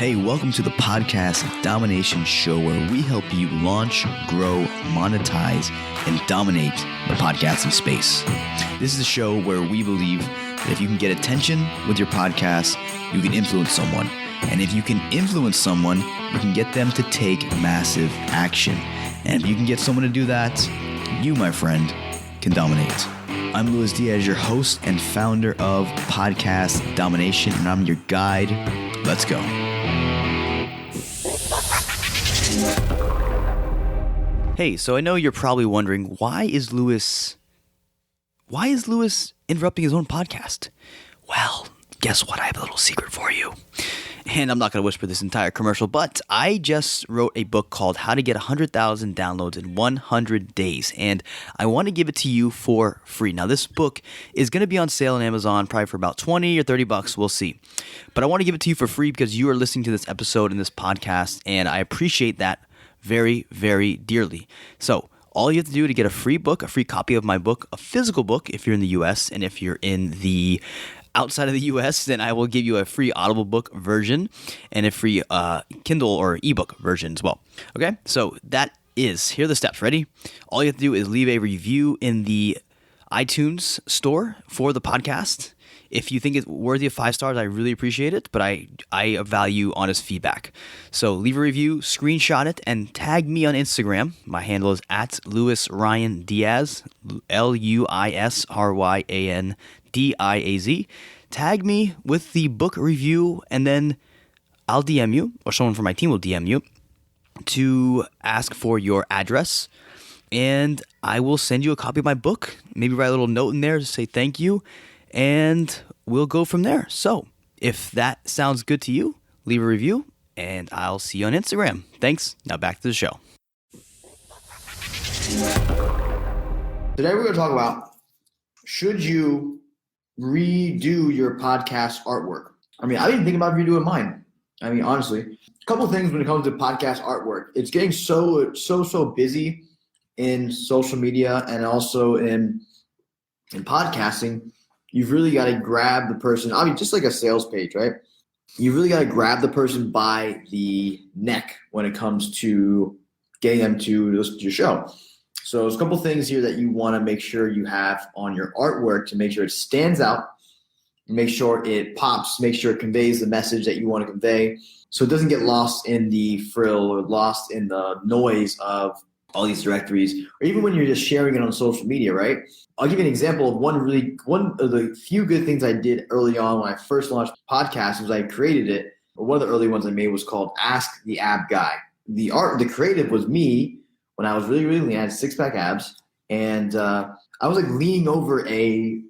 Hey, welcome to the podcast Domination Show, where we help you launch, grow, monetize, and dominate the podcasting space. This is a show where we believe that if you can get attention with your podcast, you can influence someone. And if you can influence someone, you can get them to take massive action. And if you can get someone to do that, you, my friend, can dominate. I'm Luis Diaz, your host and founder of Podcast Domination, and I'm your guide. Let's go. Hey, so I know you're probably wondering, why is Luis interrupting his own podcast? Well, guess what? I have a little secret for you. And I'm not going to whisper this entire commercial, but I just wrote a book called How to Get 100,000 Downloads in 100 Days, and I want to give it to you for free. Now, this book is going to be on sale on Amazon probably for about $20 or $30. We'll see. But I want to give it to you for free because you are listening to this episode and this podcast, and I appreciate that very, very dearly. So all you have to do to get a free book, a free copy of my book, a physical book if you're in the US, and if you're in the outside of the US, then I will give you a free Audible book version and a free Kindle or ebook version as well. Okay, so here are the steps. Ready? All you have to do is leave a review in the iTunes store for the podcast. If you think it's worthy of 5 stars, I really appreciate it, but I value honest feedback. So leave a review, screenshot it, and tag me on Instagram. My handle is @LuisRyanDiaz, LuisRyanDiaz. Tag me with the book review, and then I'll DM you, or someone from my team will DM you, to ask for your address, and I will send you a copy of my book. Maybe write a little note in there to say thank you, and we'll go from there. So if that sounds good to you, leave a review, and I'll see you on Instagram. Thanks. Now back to the show. Today we're going to talk about, should you redo your podcast artwork? I mean, I didn't think about redoing mine. I mean, honestly, a couple of things when it comes to podcast artwork. It's getting so busy in social media and also in podcasting. You've really got to grab the person. I mean, just like a sales page, right? You really got to grab the person by the neck when it comes to getting them to listen to your show. So there's a couple things here that you want to make sure you have on your artwork to make sure it stands out, make sure it pops, make sure it conveys the message that you want to convey, so it doesn't get lost in the frill or lost in the noise of all these directories, or even when you're just sharing it on social media, right? I'll give you an example of one of the few good things I did early on when I first launched podcast was I created it. One of the early ones I made was called Ask the Ab Guy. The creative was me when I was really lean. I had 6-pack abs, and I was like leaning over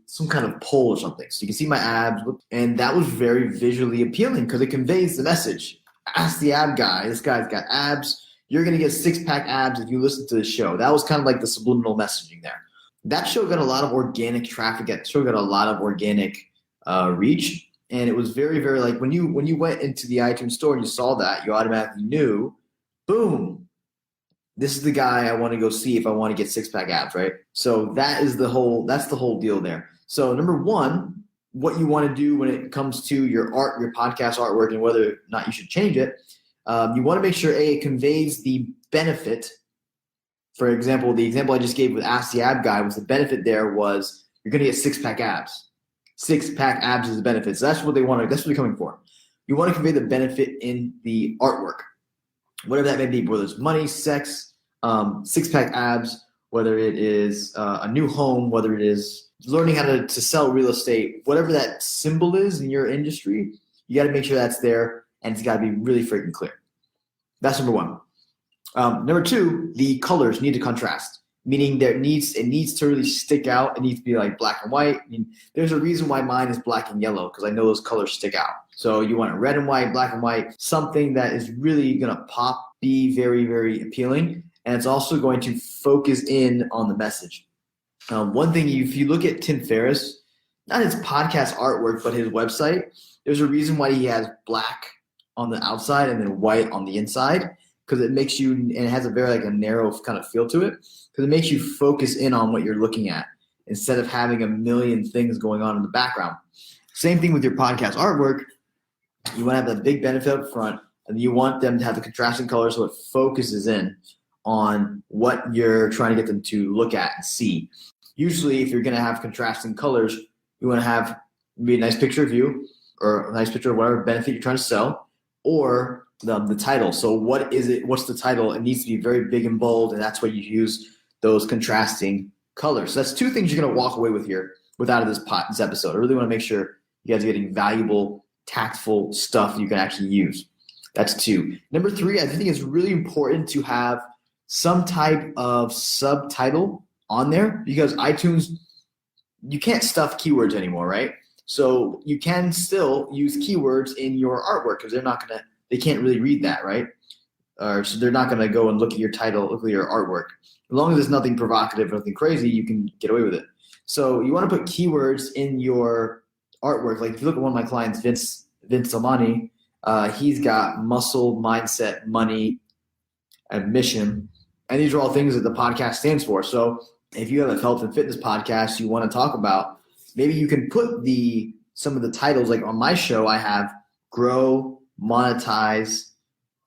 some kind of pole or something, so you can see my abs, and that was very visually appealing because it conveys the message. Ask the Ab Guy. This guy's got abs. You're going to get 6-pack abs if you listen to the show. That was kind of like the subliminal messaging there. That show got a lot of organic traffic. That show got a lot of organic reach. And it was very, very like when you went into the iTunes store and you saw that, you automatically knew, boom, this is the guy I want to go see if I want to get 6-pack abs, right? So that's the whole deal there. So number one, what you want to do when it comes to your podcast artwork and whether or not you should change it, you want to make sure it conveys the benefit. For example, the example I just gave with Ask the Ab Guy was the benefit there was you're going to get 6-pack abs. 6-pack abs is the benefit. So that's what they want. That's what they're coming for. You want to convey the benefit in the artwork, whatever that may be, whether it's money, sex, 6-pack abs, whether it is a new home, whether it is learning how to sell real estate, whatever that symbol is in your industry, you got to make sure that's there, and it's got to be really freaking clear. That's number one. Number two, the colors need to contrast, meaning it needs to really stick out. It needs to be like black and white. I mean, there's a reason why mine is black and yellow because I know those colors stick out. So you want it red and white, black and white, something that is really going to pop, be very, very appealing, and it's also going to focus in on the message. One thing, if you look at Tim Ferriss, not his podcast artwork, but his website, there's a reason why he has black on the outside and then white on the inside. Because it makes you, and it has a very like a narrow kind of feel to it, because it makes you focus in on what you're looking at instead of having a million things going on in the background. Same thing with your podcast artwork. You want to have the big benefit up front, and you want them to have the contrasting colors so it focuses in on what you're trying to get them to look at and see. Usually, if you're going to have contrasting colors, you want to have maybe a nice picture of you or a nice picture of whatever benefit you're trying to sell, or the title. So what is it? What's the title? It needs to be very big and bold, and that's why you use those contrasting colors. So that's two things you're going to walk away with here out of this episode. I really want to make sure you guys are getting valuable, tactful stuff you can actually use. That's two. Number three, I think it's really important to have some type of subtitle on there, because iTunes, you can't stuff keywords anymore, right? So you can still use keywords in your artwork because they can't really read that, right? So they're not gonna go and look at your title, look at your artwork. As long as it's nothing provocative, nothing crazy, you can get away with it. So you want to put keywords in your artwork. Like if you look at one of my clients, Vince Amani, he's got muscle, mindset, money, and mission. And these are all things that the podcast stands for. So if you have a health and fitness podcast you want to talk about, maybe you can put some of the titles. Like on my show, I have grow, monetize,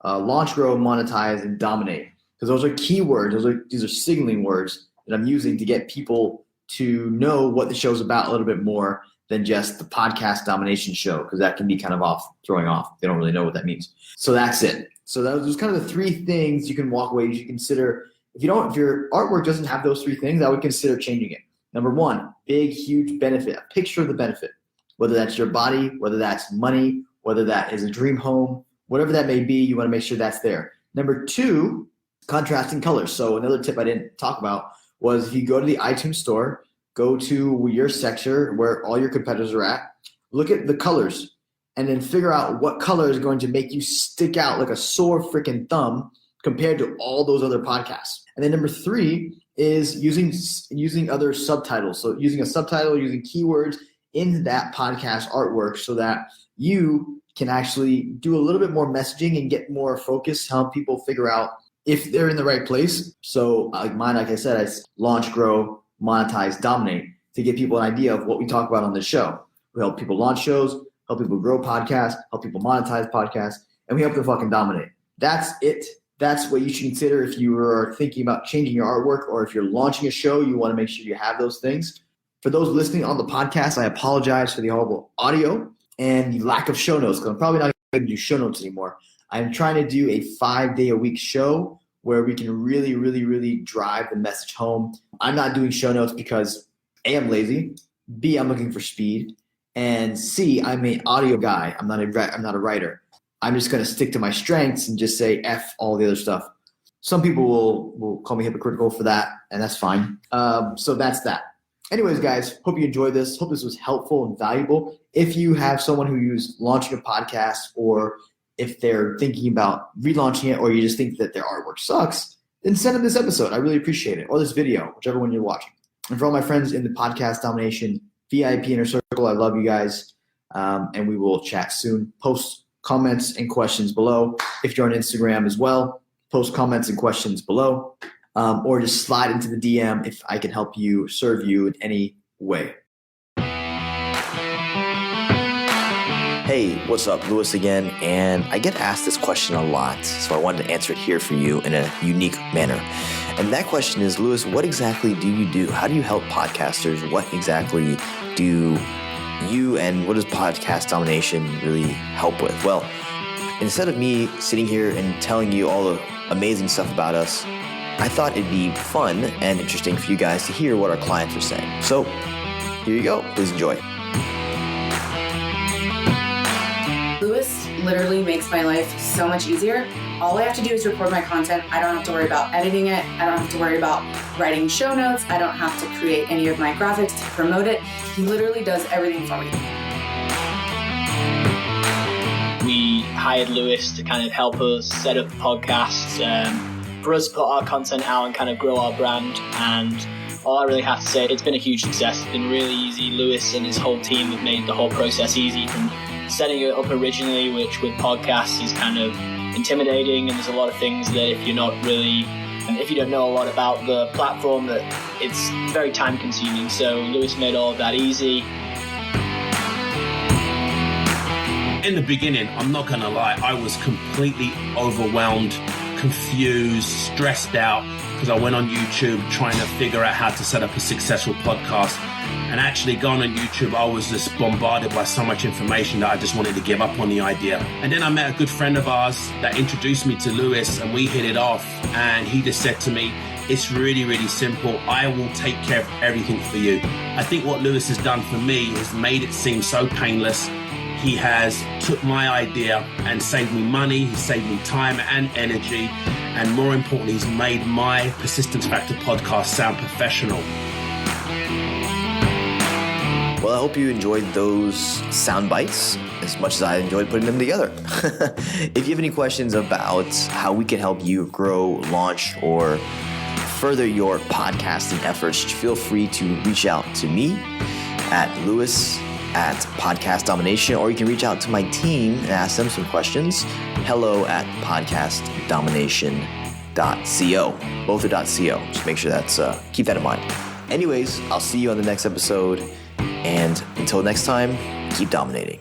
launch, grow, monetize, and dominate. Because those are keywords. These are signaling words that I'm using to get people to know what the show's about a little bit more than just the podcast domination show, because that can be kind of throwing off. They don't really know what that means. So that's it. So those kind of the three things you can walk away. You should consider, if your artwork doesn't have those three things, I would consider changing it. Number one, big, huge benefit, a picture of the benefit, whether that's your body, whether that's money, whether that is a dream home, whatever that may be, you want to make sure that's there. Number two, contrasting colors. So another tip I didn't talk about was if you go to the iTunes store, go to your section where all your competitors are at, look at the colors, and then figure out what color is going to make you stick out like a sore freaking thumb compared to all those other podcasts. And then number three is using other subtitles. So using a subtitle, using keywords in that podcast artwork so that you can actually do a little bit more messaging and get more focus, help people figure out if they're in the right place. So like mine, like I said, I launch, grow, monetize, dominate, to give people an idea of what we talk about on this show. We help people launch shows, help people grow podcasts, help people monetize podcasts, and we help them fucking dominate. That's it. That's what you should consider if you are thinking about changing your artwork, or if you're launching a show, you want to make sure you have those things. For those listening on the podcast, I apologize for the horrible audio and the lack of show notes, because I'm probably not going to do show notes anymore. I'm trying to do a 5-day-a-week show where we can really, really, really drive the message home. I'm not doing show notes because A, I'm lazy, B, I'm looking for speed, and C, I'm an audio guy. I'm not a writer. I'm just going to stick to my strengths and just say F all the other stuff. Some people will call me hypocritical for that, and that's fine. So that's that. Anyways, guys, hope you enjoyed this. Hope this was helpful and valuable. If you have someone who's launching a podcast, or if they're thinking about relaunching it, or you just think that their artwork sucks, then send them this episode. I really appreciate it. Or this video, whichever one you're watching. And for all my friends in the Podcast Domination VIP Inner Circle, I love you guys. And we will chat soon. Post comments and questions below. If you're on Instagram as well, post comments and questions below. Or just slide into the DM if I can help you, serve you in any way. Hey, what's up? Lewis again, and I get asked this question a lot, so I wanted to answer it here for you in a unique manner. And that question is, Lewis, what exactly do you do? How do you help podcasters? What exactly do you and what does Podcast Domination really help with? Well, instead of me sitting here and telling you all the amazing stuff about us, I thought it'd be fun and interesting for you guys to hear what our clients are saying. So here you go. Please enjoy. Lewis literally makes my life so much easier. All I have to do is record my content. I don't have to worry about editing it. I don't have to worry about writing show notes. I don't have to create any of my graphics to promote it. He literally does everything for me. We hired Lewis to kind of help us set up podcasts, for us to put our content out and kind of grow our brand. And all I really have to say, it's been a huge success. It's been really easy. Lewis and his whole team have made the whole process easy, from setting it up originally, which with podcasts is kind of intimidating, and there's a lot of things that if you don't know a lot about the platform, that it's very time consuming. So Lewis made all of that easy. in the beginning, I'm not going to lie, I was completely overwhelmed, confused, stressed out, because I went on YouTube trying to figure out how to set up a successful podcast. And actually going on YouTube, I was just bombarded by so much information that I just wanted to give up on the idea. And then I met a good friend of ours that introduced me to Lewis, and we hit it off. And he just said to me, it's really, really simple. I will take care of everything for you. I think what Lewis has done for me has made it seem so painless. He has took my idea and saved me money. He saved me time and energy. And more importantly, he's made my Persistence Factor podcast sound professional. Well, I hope you enjoyed those sound bites as much as I enjoyed putting them together. If you have any questions about how we can help you grow, launch, or further your podcasting efforts, feel free to reach out to me at Lewis@Podcast Domination, or you can reach out to my team and ask them some questions. hello@podcastdomination.co. Both are .co. Just make sure that's, keep that in mind. Anyways, I'll see you on the next episode. And until next time, keep dominating.